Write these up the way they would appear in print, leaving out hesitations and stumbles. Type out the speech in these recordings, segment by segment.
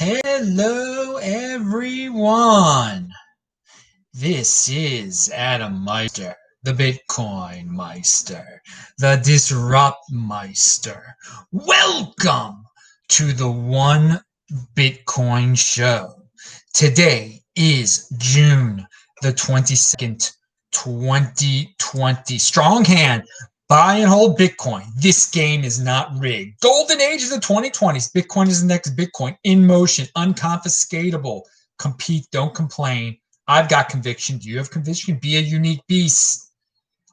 Hello, everyone. This is Adam Meister, the Bitcoin Meister, the Disrupt Meister. Welcome to the One Bitcoin Show. Today is June the 22nd, 2020. Strong hand. Buy and hold Bitcoin. This game is not rigged. Golden age of the 2020s. Bitcoin is the next Bitcoin. In motion. Unconfiscatable. Compete. Don't complain. I've got conviction. Do you have conviction? Be a unique beast.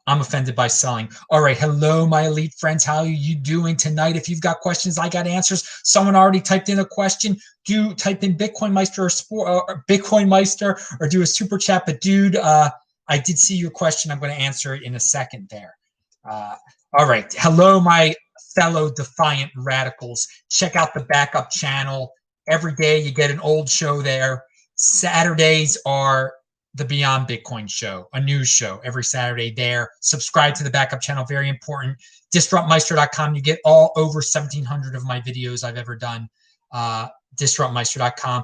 I'm offended by selling. All right. Hello, my elite friends. How are you doing tonight? If you've got questions, I got answers. Someone already typed in a question. Do type in BitcoinMeister or BitcoinMeister or do a super chat. But dude, I did see your question. I'm going to answer it in a second there. All right. Hello, my fellow defiant radicals. Check out the backup channel. Every day you get an old show there. Saturdays are the Beyond Bitcoin show, a news show every Saturday there. Subscribe to the backup channel. Very important. DisruptMeister.com. You get all over 1,700 of my videos I've ever done. DisruptMeister.com.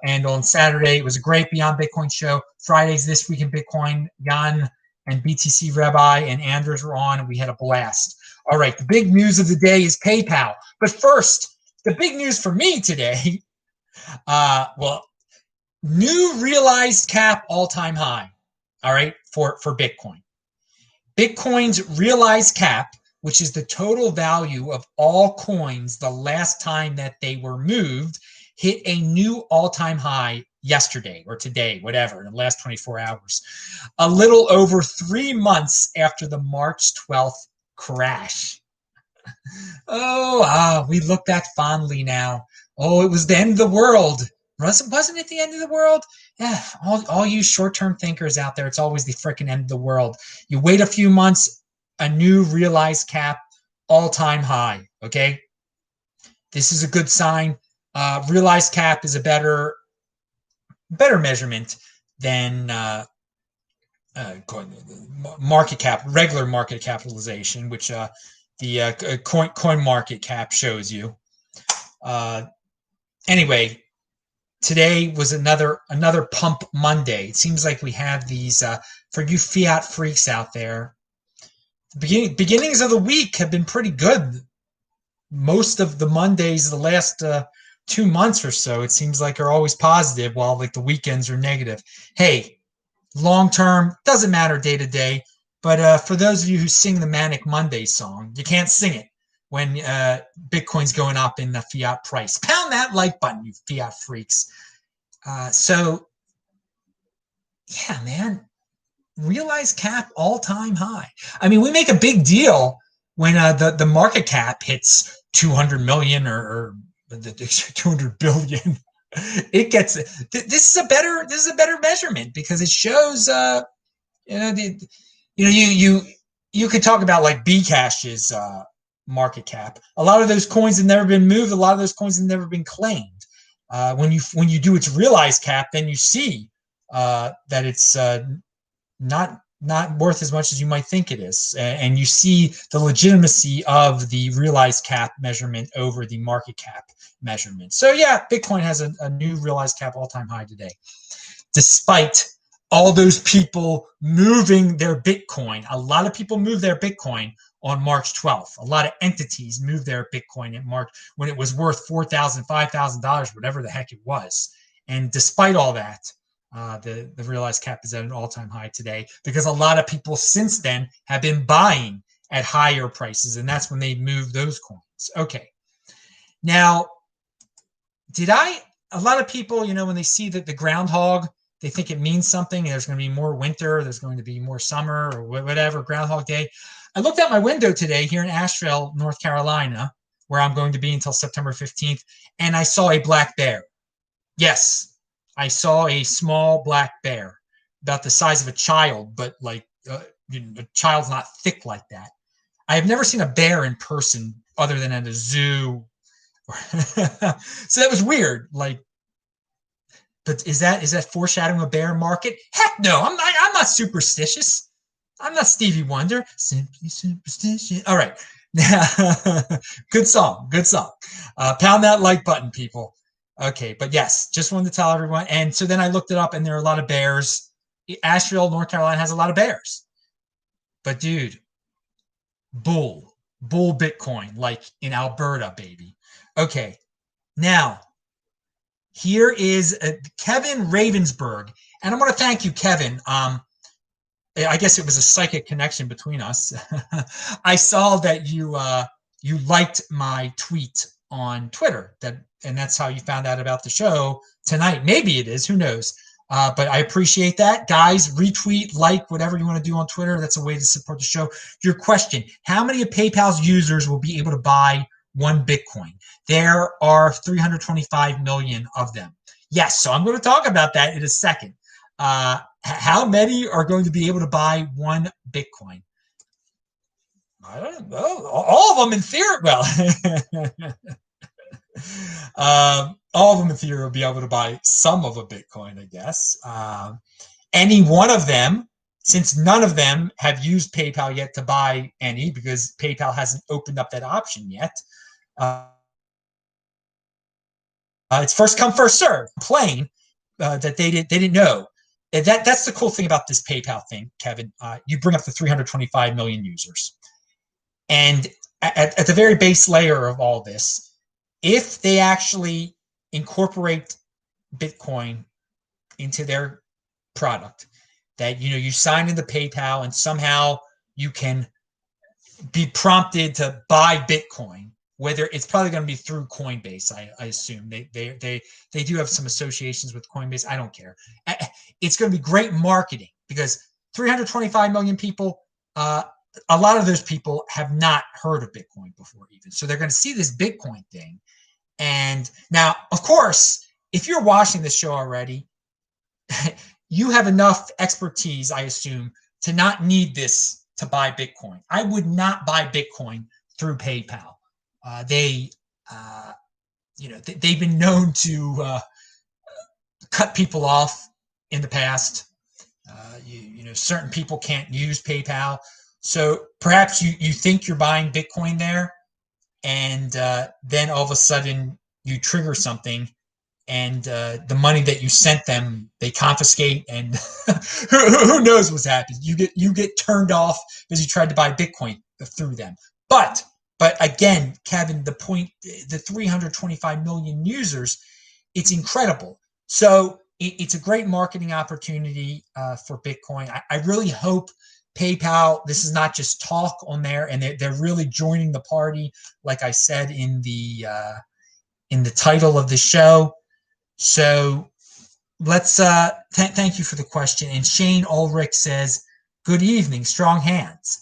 And on Saturday, it was a great Beyond Bitcoin show. Fridays, This Week in Bitcoin, Jan and BTC Rabbi and Anders were on, and we had a blast. All right, the big news of the day is PayPal. But first, the big news for me today, new realized cap all-time high, all right, for Bitcoin. Bitcoin's realized cap, which is the total value of all coins the last time that they were moved, hit a new all-time high yesterday or today, whatever, in the last 24 hours, a little over 3 months after the March 12th crash. We look back fondly now. Oh, it was the end of the world. Wasn't it the end of the world? Yeah, all you short-term thinkers out there, it's always the freaking end of the world. You wait a few months, a new realized cap, all-time high, okay? This is a good sign. Realized cap is a better measurement than market cap, regular market capitalization, which the coin market cap shows you. Anyway, today was another pump Monday. It seems like we have these for you fiat freaks out there. The beginnings of the week have been pretty good. Most of the Mondays, the last 2 months or so, it seems like are always positive, while like the weekends are negative. Hey, long term doesn't matter day to day, but for those of you who sing the Manic Monday song, you can't sing it when Bitcoin's going up in the fiat price. Pound that like button, you fiat freaks. So yeah, man, realized cap all-time high. I mean, we make a big deal when the market cap hits 200 million or the 200 billion. It gets this is a better measurement because it shows you could talk about like Bcash's market cap. A lot of those coins have never been moved. A lot of those coins have never been claimed. When you do its realized cap, then you see that it's not worth as much as you might think it is, and you see the legitimacy of the realized cap measurement over the market cap measurement. So yeah, Bitcoin has a new realized cap all-time high today, despite all those people moving their Bitcoin. A lot of people moved their Bitcoin on March 12th. A lot of entities moved their Bitcoin in March when it was worth $4,000, $5,000, whatever the heck it was. And despite all that, the realized cap is at an all-time high today because a lot of people since then have been buying at higher prices, and that's when they moved those coins. Okay. Now, a lot of people, when they see that the groundhog, they think it means something. There's going to be more winter. There's going to be more summer or whatever, Groundhog Day. I looked out my window today here in Asheville, North Carolina, where I'm going to be until September 15th, and I saw a black bear. Yes, I saw a small black bear about the size of a child, but like a child's not thick like that. I have never seen a bear in person other than at a zoo. So that was weird. Like, but is that foreshadowing a bear market? Heck no, I'm not superstitious. I'm not Stevie Wonder. Simply superstitious. All right. Good song. Pound that like button, people. Okay, but yes, just wanted to tell everyone. And so then I looked it up, and there are a lot of bears. Asheville, North Carolina has a lot of bears. But dude, bull Bitcoin, like in Alberta, baby. Okay, now here is Kevin Ravensburg, and I want to thank you, Kevin. I guess it was a psychic connection between us. I saw that you liked my tweet on Twitter, and that's how you found out about the show tonight. Maybe it is, who knows? But I appreciate that. Guys, retweet, like, whatever you want to do on Twitter. That's a way to support the show. Your question, how many of PayPal's users will be able to buy one Bitcoin? There are 325 million of them. Yes, so I'm going to talk about that in a second. How many are going to be able to buy one Bitcoin? I don't know. All of them in theory. Well, all of them in theory will be able to buy some of a Bitcoin, I guess. Any one of them, since none of them have used PayPal yet to buy any, because PayPal hasn't opened up that option yet. It's first come, first serve. Plain that they didn't know. That's the cool thing about this PayPal thing, Kevin. You bring up the 325 million users. And at the very base layer of all this, if they actually incorporate Bitcoin into their product, that you sign into PayPal and somehow you can be prompted to buy Bitcoin, whether it's probably going to be through Coinbase, I assume. They do have some associations with Coinbase. I don't care. It's going to be great marketing because 325 million people, a lot of those people have not heard of Bitcoin before even. So they're going to see this Bitcoin thing. And now, of course, if you're watching this show already, you have enough expertise, I assume, to not need this to buy Bitcoin. I would not buy Bitcoin through PayPal. They've been known to cut people off in the past. Certain people can't use PayPal. So perhaps you think you're buying Bitcoin there, and then all of a sudden you trigger something, and the money that you sent them, they confiscate, and who knows what's happened. You get turned off because you tried to buy Bitcoin through them. But again, Kevin, the point, the 325 million users, it's incredible. So it's a great marketing opportunity for Bitcoin. I really hope PayPal, this is not just talk on there, and they're really joining the party, like I said in the title of the show. So let's thank you for the question. And Shane Ulrich says, good evening, strong hands.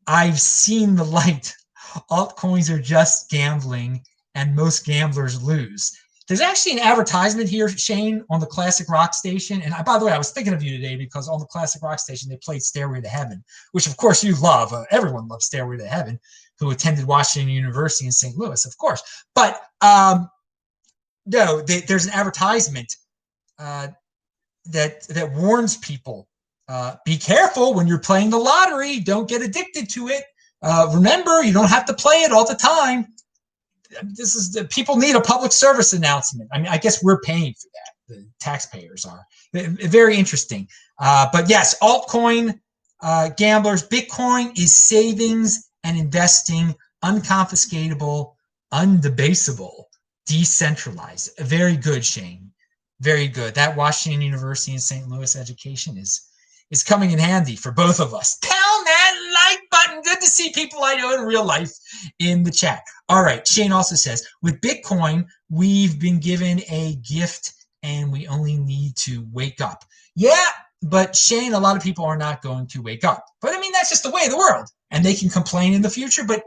I've seen the light. Altcoins are just gambling, and most gamblers lose. There's actually an advertisement here, Shane, on the Classic Rock Station. And by the way, I was thinking of you today because on the Classic Rock Station, they played Stairway to Heaven, which of course you love. Everyone loves Stairway to Heaven who attended Washington University in St. Louis, of course. But no, there's an advertisement that warns people, be careful when you're playing the lottery. Don't get addicted to it. Remember, you don't have to play it all the time. People need a public service announcement. I mean, I guess we're paying for that. The taxpayers are. Very interesting. But yes, altcoin gamblers, Bitcoin is savings and investing, unconfiscatable, undebasable, decentralized. Very good, Shane. Very good. That Washington University in St. Louis education is coming in handy for both of us. Pound that like button. Good to see people I know in real life in the chat. All right. Shane also says, with Bitcoin, we've been given a gift and we only need to wake up. Yeah, but Shane, a lot of people are not going to wake up. But I mean, that's just the way of the world. And they can complain in the future. But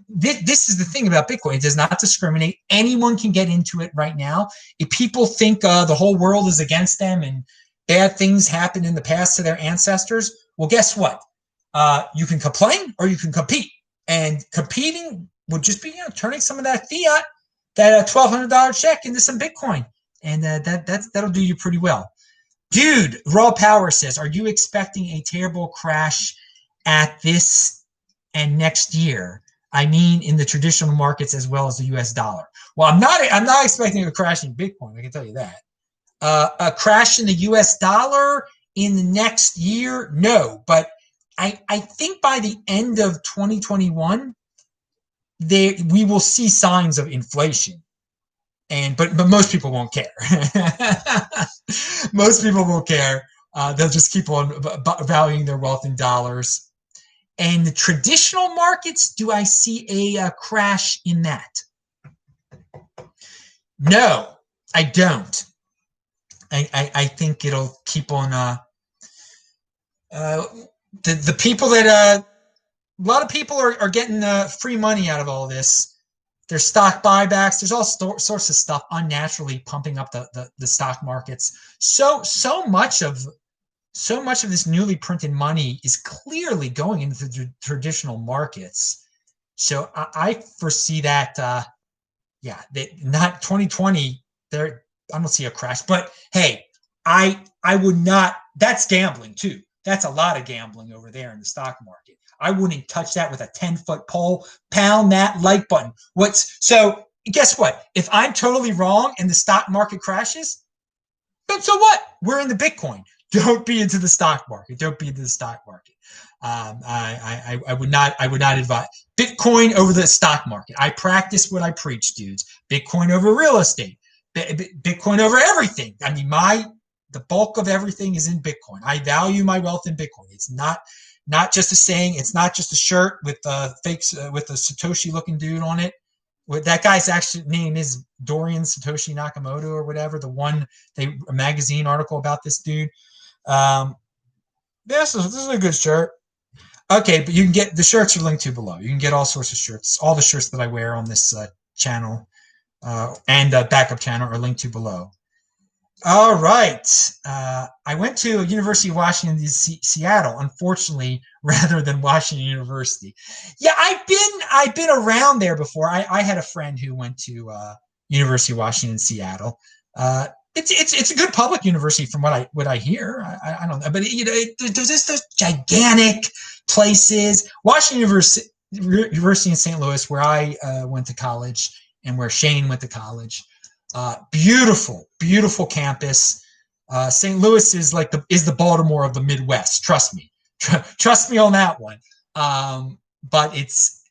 this is the thing about Bitcoin. It does not discriminate. Anyone can get into it right now. If people think the whole world is against them and bad things happened in the past to their ancestors, well, guess what? You can complain or you can compete. And competing would just be turning some of that fiat, that $1,200 check, into some Bitcoin. And that'll do you pretty well. Dude, Raw Power says, are you expecting a terrible crash at this and next year? I mean in the traditional markets as well as the U.S. dollar. Well, I'm not expecting a crash in Bitcoin. I can tell you that. A crash in the U.S. dollar in the next year, no. But I think by the end of 2021, we will see signs of inflation. But most people won't care. Most people won't care. They'll just keep on valuing their wealth in dollars. And the traditional markets, do I see a crash in that? No, I don't. I think it'll keep on. The people that a lot of people are getting free money out of all this. There's stock buybacks. There's all sorts of stuff unnaturally pumping up the stock markets. So much of this newly printed money is clearly going into the traditional markets. So I foresee that. Not 2020. I don't see a crash. But hey, I would not. That's gambling too. That's a lot of gambling over there in the stock market. I wouldn't touch that with a 10-foot pole. Pound that like button. So guess what? If I'm totally wrong and the stock market crashes, then so what? We're in the Bitcoin. Don't be into the stock market. Don't be into the stock market. I would not advise Bitcoin over the stock market. I practice what I preach, dudes. Bitcoin over real estate. Bitcoin over everything. I mean, the bulk of everything is in Bitcoin. I value my wealth in Bitcoin. It's not just a saying. It's not just a shirt with fakes with a Satoshi looking dude on it. That guy's actual name is Dorian Satoshi Nakamoto or whatever. A magazine article about this dude. This is a good shirt. Okay, but you can get the shirts are linked to below. You can get all sorts of shirts. All the shirts that I wear on this channel and backup channel are linked to below. All right. I went to University of Washington, Seattle, unfortunately, rather than Washington University. Yeah, I've been around there before. I had a friend who went to University of Washington, Seattle. It's a good public university from what I hear. I don't know, but there's those gigantic places. Washington University in St. Louis, where I went to college and where Shane went to college. Beautiful campus. St. Louis is the Baltimore of the Midwest. Trust me, trust me on that one. But it's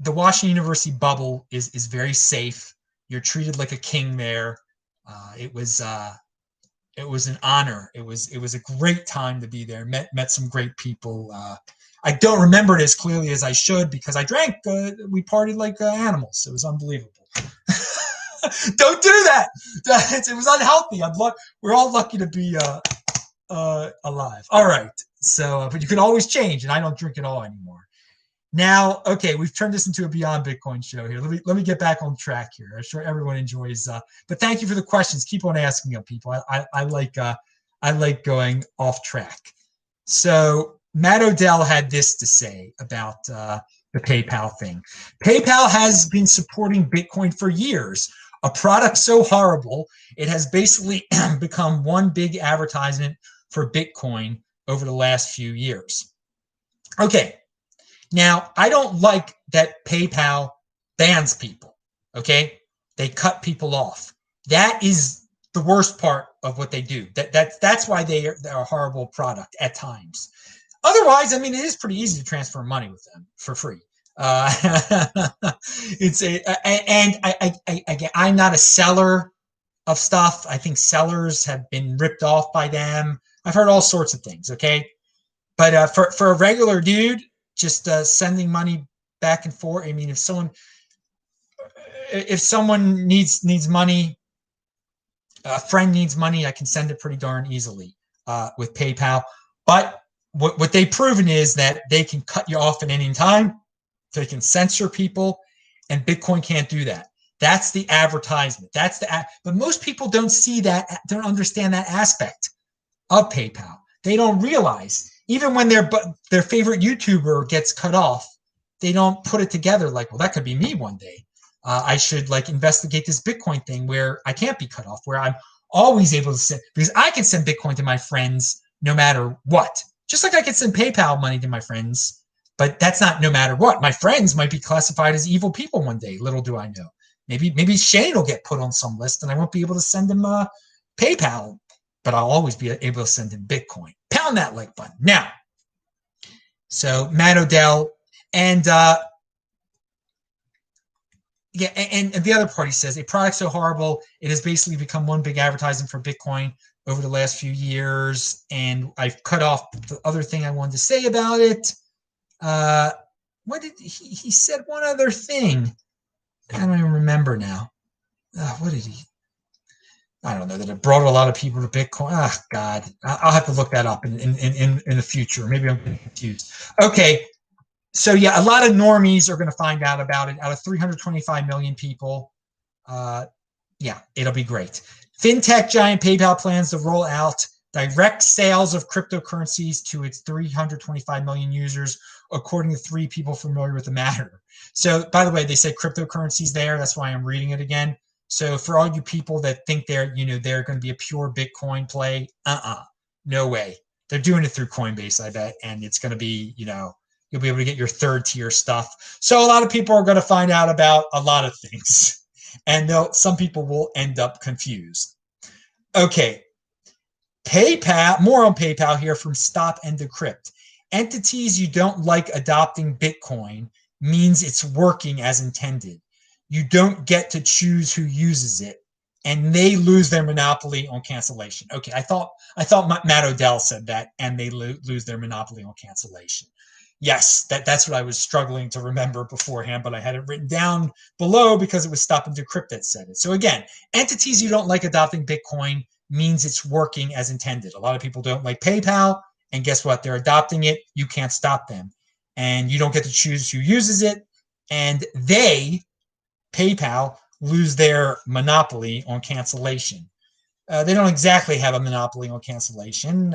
the Washington University bubble is very safe. You're treated like a king there. It was an honor. It was a great time to be there. Met some great people. I don't remember it as clearly as I should because I drank. We partied like animals. It was unbelievable. Don't do that. It was unhealthy. We're all lucky to be alive. All right. So, but you can always change, and I don't drink at all anymore. Now, okay, we've turned this into a Beyond Bitcoin show here. Let me get back on track here. I'm sure everyone enjoys. But thank you for the questions. Keep on asking them, people. I like going off track. So Matt Odell had this to say about the PayPal thing. PayPal has been supporting Bitcoin for years. A product so horrible, it has basically become one big advertisement for Bitcoin over the last few years. Okay. Now, I don't like that PayPal bans people, okay? They cut people off. That is the worst part of what they do. That's why they're a horrible product at times. Otherwise, I mean, it is pretty easy to transfer money with them for free. I'm not a seller of stuff. I think sellers have been ripped off by them. I've heard all sorts of things, okay? But for a regular dude, just sending money back and forth. I mean, if someone needs money, a friend needs money, I can send it pretty darn easily with PayPal. But what they've proven is that they can cut you off at any time. They can censor people, and Bitcoin can't do that. That's the advertisement. But most people don't see that, don't understand that aspect of PayPal. They don't realize. Even when their favorite YouTuber gets cut off, they don't put it together like, well, that could be me one day. I should investigate this Bitcoin thing where I can't be cut off, where I'm always able to send, because I can send Bitcoin to my friends no matter what. Just like I can send PayPal money to my friends But that's not no matter what. My friends might be classified as evil people one day. Little do I know. Maybe Shane will get put on some list and I won't be able to send him PayPal, but I'll always be able to send him Bitcoin. Pound that like button. Now, so Matt Odell and yeah, and the other party says a product so horrible, it has basically become one big advertising for Bitcoin over the last few years. And I've cut off the other thing I wanted to say about it. What did he said one other thing? I don't even remember now. What did he? I don't know, that it brought a lot of people to Bitcoin. Oh, God. I'll have to look that up in the future. Maybe I'm getting confused. Okay. So, yeah, a lot of normies are going to find out about it. Out of 325 million people, yeah, it'll be great. Fintech giant PayPal plans to roll out direct sales of cryptocurrencies to its 325 million users, according to 3 people familiar with the matter. So, by the way, they said cryptocurrencies there. That's why I'm reading it again. So, for all you people that think they're going to be a pure Bitcoin play, no way. They're doing it through Coinbase, I bet, and it's going to be, you'll be able to get your third tier stuff. So, a lot of people are going to find out about a lot of things, and some people will end up confused. Okay. PayPal, more on PayPal here from Stop and Decrypt. Entities you don't like adopting Bitcoin means it's working as intended. You don't get to choose who uses it, and they lose their monopoly on cancellation. Okay, I thought Matt Odell said that, and they lose their monopoly on cancellation. Yes, that's what I was struggling to remember beforehand, but I had it written down below because it was Stop and Decrypt that said it. So again, entities you don't like adopting Bitcoin means it's working as intended. A lot of people don't like PayPal, and guess what? They're adopting it. You can't stop them. And you don't get to choose who uses it. And PayPal, lose their monopoly on cancellation. They don't exactly have a monopoly on cancellation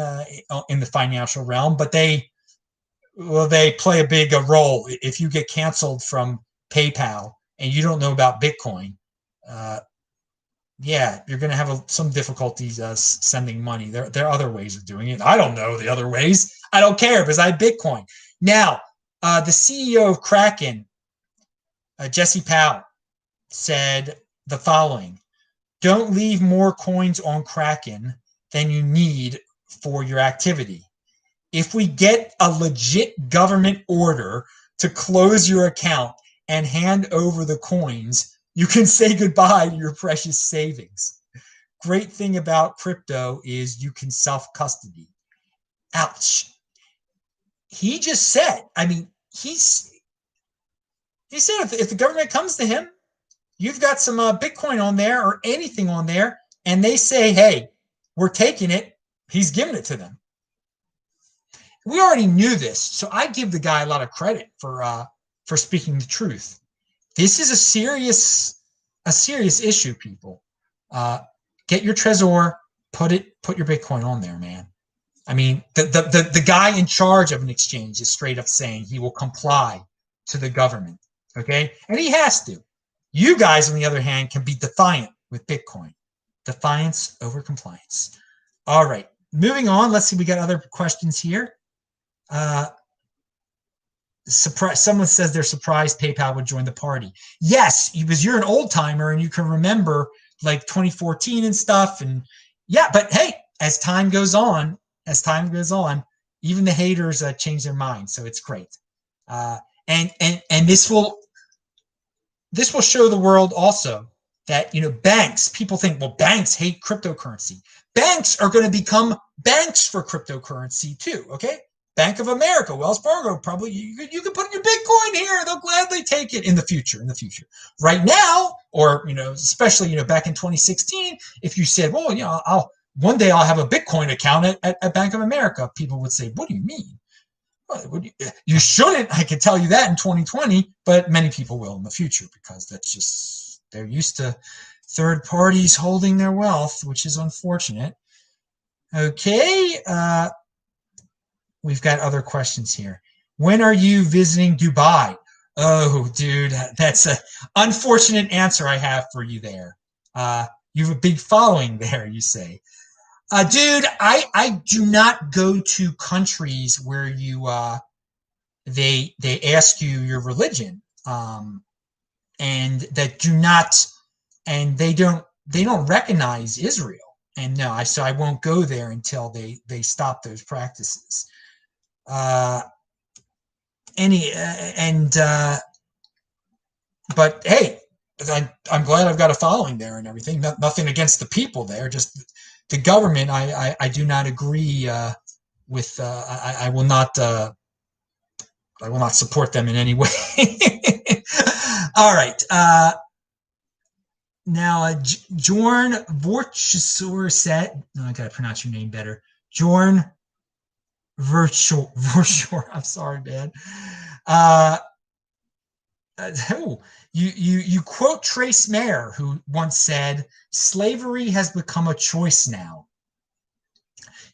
in the financial realm, but they play a big role. If you get canceled from PayPal and you don't know about Bitcoin, yeah, you're going to have some difficulties sending money. There are other ways of doing it. I don't know the other ways. I don't care because I have Bitcoin. Now, the CEO of Kraken, Jesse Powell, said the following: don't leave more coins on Kraken than you need for your activity. If we get a legit government order to close your account and hand over the coins, you can say goodbye to your precious savings. Great thing about crypto is you can self-custody. Ouch. He just said, I mean, he said if the government comes to him, you've got some Bitcoin on there or anything on there, and they say, hey, we're taking it, he's giving it to them. We already knew this, so I give the guy a lot of credit for speaking the truth. This is a serious issue, people. Get your Trezor, put your Bitcoin on there, man. I mean, the guy in charge of an exchange is straight up saying he will comply to the government, okay? And he has to. You guys, on the other hand, can be defiant with Bitcoin. Defiance over compliance. All right, moving on. Let's see, we got other questions here. Someone says they're surprised PayPal would join the party. Yes, because you're an old timer and you can remember like 2014 and stuff. And yeah, but hey, as time goes on, even the haters change their mind. So it's great. And this will show the world also that, banks, people think, well, banks hate cryptocurrency. Banks are going to become banks for cryptocurrency too, okay? Bank of America, Wells Fargo, probably you can put your Bitcoin here. They'll gladly take it in the future. Right now, or, especially, back in 2016, if you said, well, one day I'll have a Bitcoin account at Bank of America, people would say, what do you mean? You shouldn't, I can tell you that in 2020, but many people will in the future because that's just, they're used to third parties holding their wealth, which is unfortunate. Okay, we've got other questions here. When are you visiting Dubai? Oh, dude, that's an unfortunate answer I have for you there. You have a big following there, you say. Dude, I do not go to countries where you they ask you your religion, and that do not, and they don't recognize Israel. And no, I won't go there until they stop those practices. But hey, I'm glad I've got a following there and everything. Nothing against the people there, just the government. I do not agree with. I will not. I will not support them in any way. All right. Now, Jorn Vorchsor said, no, I got to pronounce your name better. Jorn Vorchsor. I'm sorry, man. You quote Trace Mayer, who once said, slavery has become a choice now.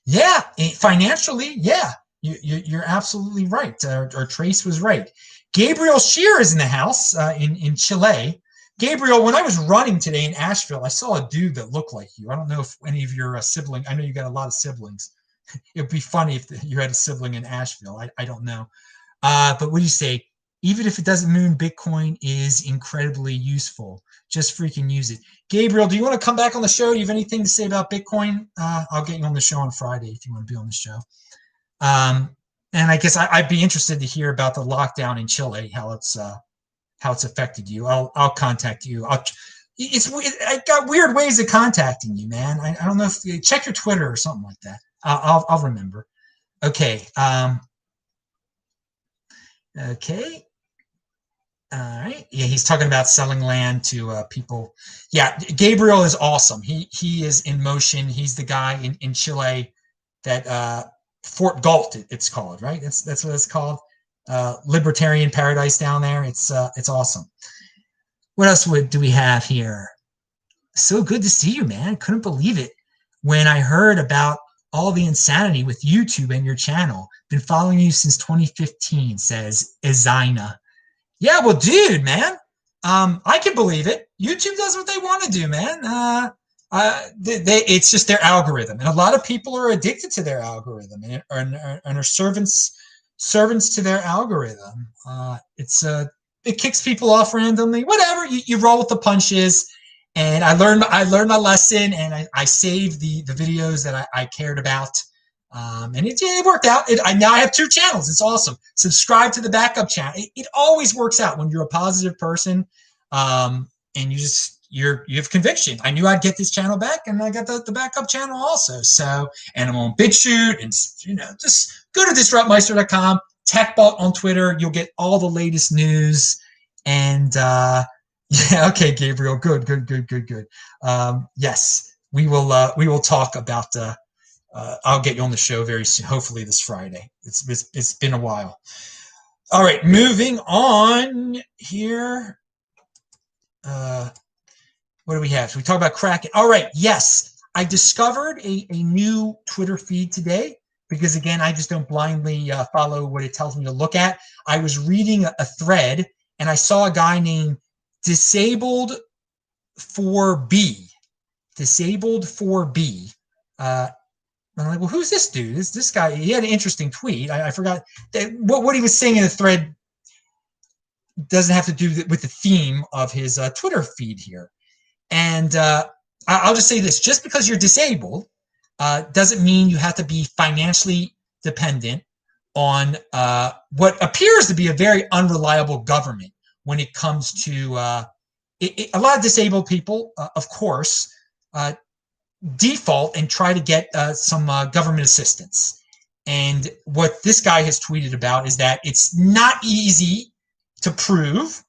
Yeah, financially, yeah, you're absolutely right. Or Trace was right. Gabriel Shear is in the house in Chile. Gabriel, when I was running today in Asheville, I saw a dude that looked like you. I don't know if any of your siblings, I know you got a lot of siblings. It'd be funny if you had a sibling in Asheville. I don't know. But what do you say? Even if it doesn't mean Bitcoin is incredibly useful, just freaking use it. Gabriel, do you want to come back on the show? Do you have anything to say about Bitcoin? I'll get you on the show on Friday if you want to be on the show. And I guess I'd be interested to hear about the lockdown in Chile, how it's affected you. I'll contact you. I got weird ways of contacting you, man. I don't know if you check your Twitter or something like that. I'll remember. Okay. Okay. All right. Yeah, he's talking about selling land to people. Yeah, Gabriel is awesome. He is in motion. He's the guy in Chile that Fort Galt, it's called, right? That's what it's called. Libertarian paradise down there. It's awesome. What else do we have here? So good to see you, man. Couldn't believe it when I heard about all the insanity with YouTube and your channel. Been following you since 2015, says Ezina. Yeah, well, dude, man, I can believe it. YouTube does what they want to do, man. It's just their algorithm, and a lot of people are addicted to their algorithm and are servants to their algorithm. It kicks people off randomly. Whatever, you roll with the punches. And I learned my lesson, and I saved the videos that I cared about. And it worked out. Now I have 2 channels. It's awesome. Subscribe to the backup channel. It always works out when you're a positive person, and you have conviction. I knew I'd get this channel back, and I got the backup channel also. So, and I'm on BitChute, and just go to disruptmeister.com, TechBot on Twitter. You'll get all the latest news. And yeah, okay, Gabriel. Good. Yes, we will talk about. I'll get you on the show very soon, hopefully this Friday. It's been a while. All right, moving on here. What do we have? So we talk about Kraken. All right, yes, I discovered a new Twitter feed today because, again, I just don't blindly follow what it tells me to look at. I was reading a thread, and I saw a guy named Disabled 4B. Disabled 4B. I'm like, well, who's this dude? This guy, he had an interesting tweet. I forgot that what he was saying in the thread doesn't have to do with the theme of his Twitter feed here. And I'll just say this. Just because you're disabled doesn't mean you have to be financially dependent on what appears to be a very unreliable government when it comes to a lot of disabled people, of course, default and try to get some government assistance. And what this guy has tweeted about is that it's not easy to prove,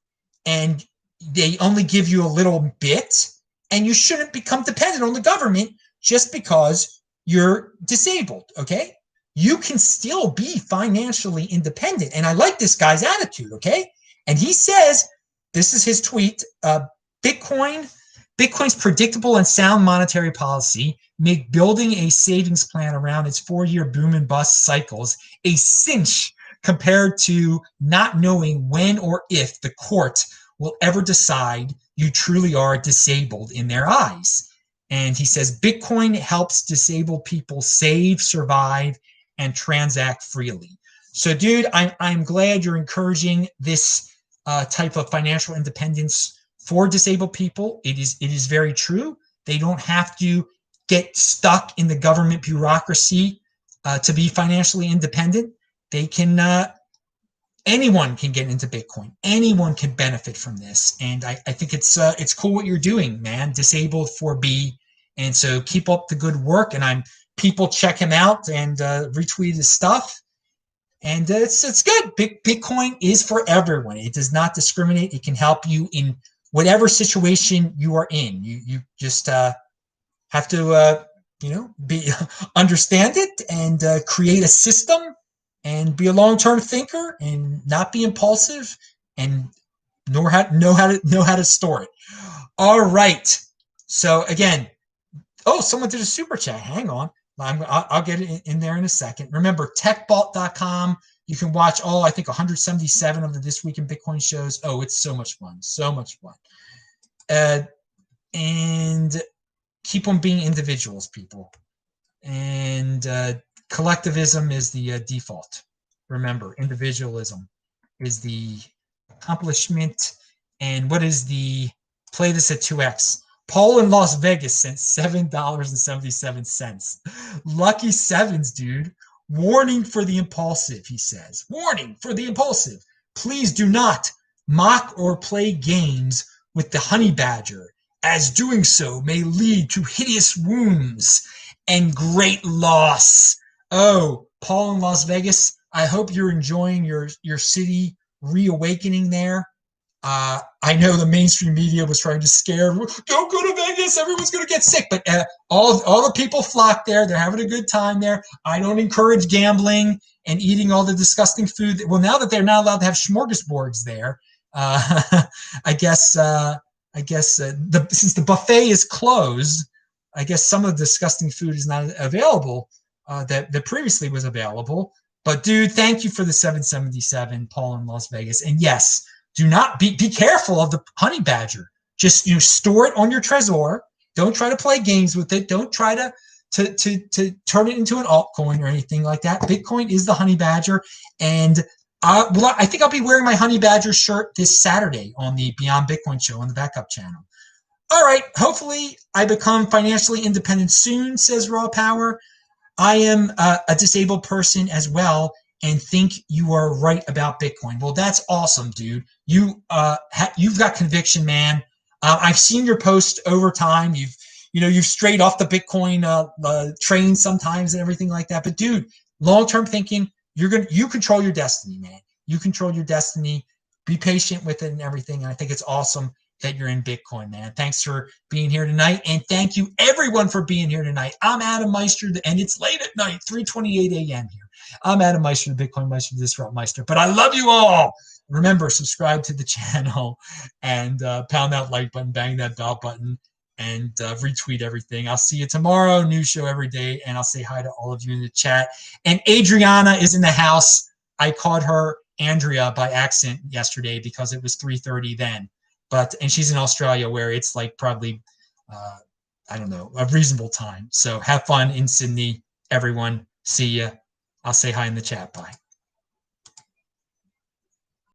and they only give you a little bit, and you shouldn't become dependent on the government just because you're disabled, okay? You can still be financially independent. And I like this guy's attitude, okay? And he says, this is his tweet, Bitcoin's predictable and sound monetary policy make building a savings plan around its 4-year boom and bust cycles a cinch compared to not knowing when or if the court will ever decide you truly are disabled in their eyes. And he says, Bitcoin helps disabled people save, survive, and transact freely. So, dude, I'm glad you're encouraging this type of financial independence for disabled people. It is very true. They don't have to get stuck in the government bureaucracy to be financially independent. They can anyone can get into Bitcoin. Anyone can benefit from this, and I think it's cool what you're doing, man. Disabled for B, and so keep up the good work. And people check him out and retweet his stuff, and it's good. Bitcoin is for everyone. It does not discriminate. It can help you in whatever situation you are in. You just have to be understand it and create a system and be a long-term thinker and not be impulsive and know how to store it. All right. So again, someone did a super chat. Hang on. I'll get it in there in a second. Remember, techbalt.com. You can watch all, I think, 177 of the This Week in Bitcoin shows. Oh, it's so much fun. So much fun. And keep on being individuals, people. And collectivism is the default. Remember, individualism is the accomplishment. And what is the play this at 2x? Paul in Las Vegas sent $7.77. Lucky sevens, dude. Warning for the impulsive, he says. Warning for the impulsive. Please do not mock or play games with the honey badger, as doing so may lead to hideous wounds and great loss. Oh, Paul in Las Vegas, I hope you're enjoying your city reawakening there. I know the mainstream media was trying to scare, don't go to Vegas, everyone's going to get sick. But all the people flock there. They're having a good time there. I don't encourage gambling and eating all the disgusting food. Well, now that they're not allowed to have smorgasbords there, I guess since the buffet is closed, I guess some of the disgusting food is not available that previously was available. But dude, thank you for the 777, Paul in Las Vegas. And yes, do not be careful of the honey badger. Just store it on your Trezor. Don't try to play games with it. Don't try to turn it into an altcoin or anything like that. Bitcoin is the honey badger, and I think I'll be wearing my honey badger shirt this Saturday on the Beyond Bitcoin show on the backup channel. All right, hopefully I become financially independent soon, says Raw Power. I am a disabled person as well, and think you are right about Bitcoin. Well, that's awesome, dude. You've got conviction, man. I've seen your post over time. You've strayed off the Bitcoin train sometimes and everything like that. But dude, long-term thinking, you control your destiny, man. You control your destiny. Be patient with it and everything. And I think it's awesome that you're in Bitcoin, man. Thanks for being here tonight. And thank you everyone for being here tonight. I'm Adam Meister, and it's late at night, 3:28 a.m. here. I'm Adam Meister, the BitcoinMeister, the Disrupt Meister. But I love you all. Remember, subscribe to the channel and pound that like button, bang that bell button, and retweet everything. I'll see you tomorrow. New show every day. And I'll say hi to all of you in the chat. And Adriana is in the house. I called her Andrea by accident yesterday because it was 3:30 then. And she's in Australia where it's like probably, I don't know, a reasonable time. So have fun in Sydney, everyone. See ya. I'll say hi in the chat. Bye.